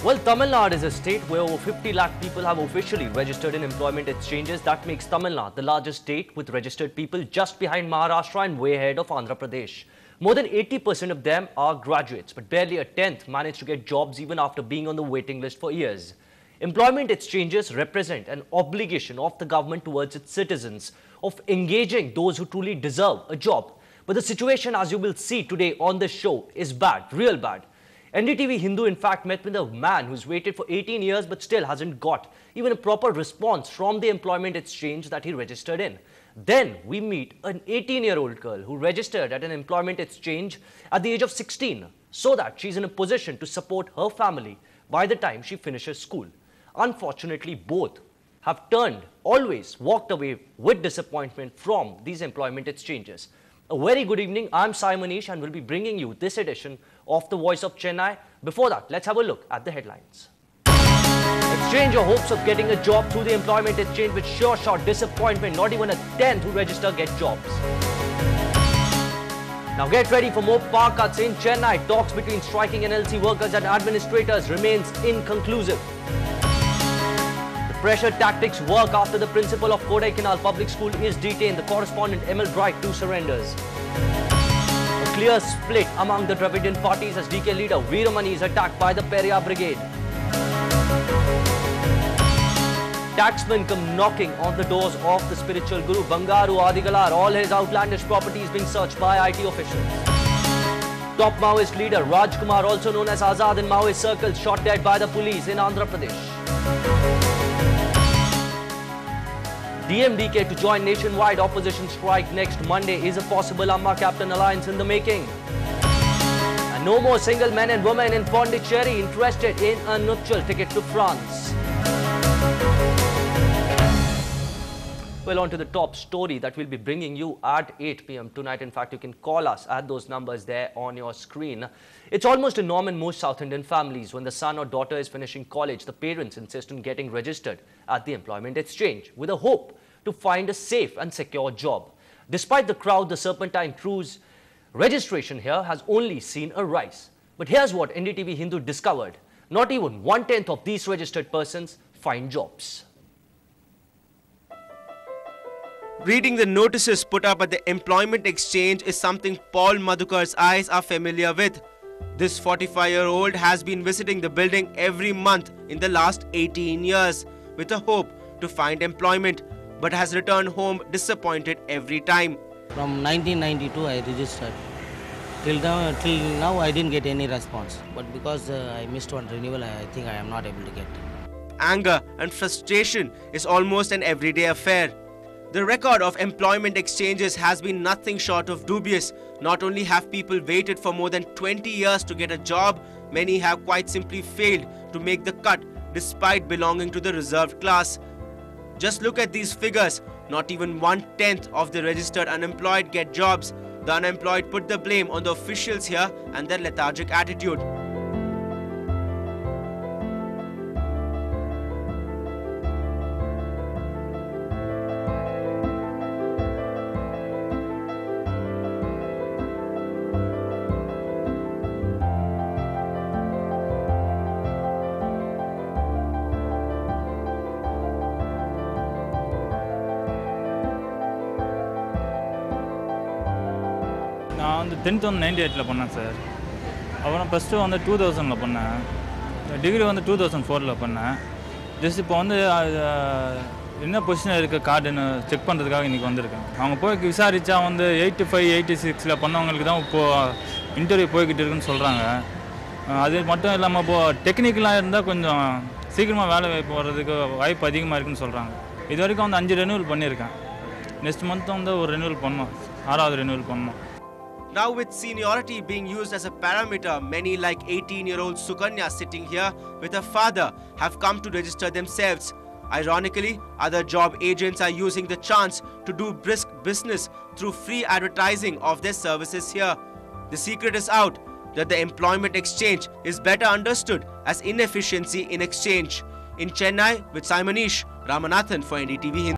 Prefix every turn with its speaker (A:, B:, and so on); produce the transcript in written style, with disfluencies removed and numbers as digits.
A: Well, Tamil Nadu is a state where over 50 lakh people have officially registered in employment exchanges. That makes Tamil Nadu the largest state with registered people, just behind Maharashtra and way ahead of Andhra Pradesh. More than 80% of them are graduates, but barely a tenth manage to get jobs even after being on the waiting list for years. Employment exchanges represent an obligation of the government towards its citizens of engaging those who truly deserve a job. But the situation, as you will see today on this show, is bad, real bad. NDTV Hindu in fact met with a man who's waited for 18 years but still hasn't got even a proper response from the employment exchange that he registered in. Then we meet an 18-year-old girl who registered at an employment exchange at the age of 16 so that she's in a position to support her family by the time she finishes school. Unfortunately, both have always walked away with disappointment from these employment exchanges. A very good evening. I'm Sai Manish and will be bringing you this edition of The Voice of Chennai. Before that, let's have a look at the headlines. Exchange your hopes of getting a job through the employment exchange with sure shot disappointment. Not even a tenth who register get jobs. Now get ready for more power cuts in Chennai. Talks between striking NLC workers and administrators remains inconclusive. Pressure tactics work after the principal of Kodaikanal Public School is detained. The correspondent ML Bright too surrenders. A clear split among the Dravidian parties as DK leader Veeramani is attacked by the Periyar Brigade. Taxmen come knocking on the doors of the spiritual guru Bangaru Adigalar. All his outlandish properties being searched by IT officials. Top Maoist leader Rajkumar, also known as Azad in Maoist circles, shot dead by the police in Andhra Pradesh. DMDK to join nationwide opposition strike next Monday. Is a possible Amma Captain alliance in the making. And no more single men and women in Pondicherry interested in a nuptial ticket to France. Well, on to the top story that we'll be bringing you at 8 p.m. tonight. In fact, you can call us at those numbers there on your screen. It's almost a norm in most South Indian families. When the son or daughter is finishing college, the parents insist on getting registered at the employment exchange with a hope to find a safe and secure job. Despite the crowd, the Serpentine Cruise registration here has only seen a rise. But here's what NDTV Hindu discovered. Not even 1/10 of these registered persons find jobs.
B: Reading the notices put up at the employment exchange is something Paul Madhukar's eyes are familiar with. This 45-year-old has been visiting the building every month in the last 18 years with a hope to find employment, but has returned home disappointed every time.
C: From 1992 I registered. Till now I didn't get any response. But because I missed one renewal, I think I am not able to get.
B: Anger and frustration is almost an everyday affair. The record of employment exchanges has been nothing short of dubious. Not only have people waited for more than 20 years to get a job, many have quite simply failed to make the cut despite belonging to the reserved class. Just look at these figures. Not even 1/10 of the registered unemployed get jobs. The unemployed put the blame on the officials here and their lethargic attitude.
D: நான் வந்து 10th வந்து 98ல் பண்ணேன் sir. அப்புறம் +2 வந்து 2000ல் பண்ணேன். Degree வந்து 2004ல் பண்ணேன். Just இப்போ வந்து என்ன பொசிஷனில் இருக்க கார்டுன்னு செக் பண்ணுறதுக்காக இன்றைக்கி வந்திருக்கேன். அவங்க போய் விசாரித்தா வந்து 85, 86ல் பண்ணவங்களுக்கு தான் இப்போது இன்டர்வியூ போய்கிட்டு இருக்குன்னு சொல்கிறாங்க. அது மட்டும் இல்லாமல் இப்போது டெக்னிக்கலாக இருந்தால் கொஞ்சம் சீக்கிரமாக வேலை வாய்ப்பு வர்றதுக்கு வாய்ப்பு அதிகமாக இருக்குன்னு சொல்கிறாங்க. இது வரைக்கும் வந்து 5 ரெனியூவல் பண்ணியிருக்கேன். நெக்ஸ்ட் மந்த் வந்து ஒரு ரெனியூவல் பண்ணணும், 6வது ரெனியூவல் பண்ணணும்.
B: Now with seniority being used as a parameter, many like 18-year-old Sukanya sitting here with her father have come to register themselves. Ironically, other job agents are using the chance to do brisk business through free advertising of their services here. The secret is out that the employment exchange is better understood as inefficiency in exchange. In Chennai, with Sai Manish, Ramanathan for NDTV Hindu.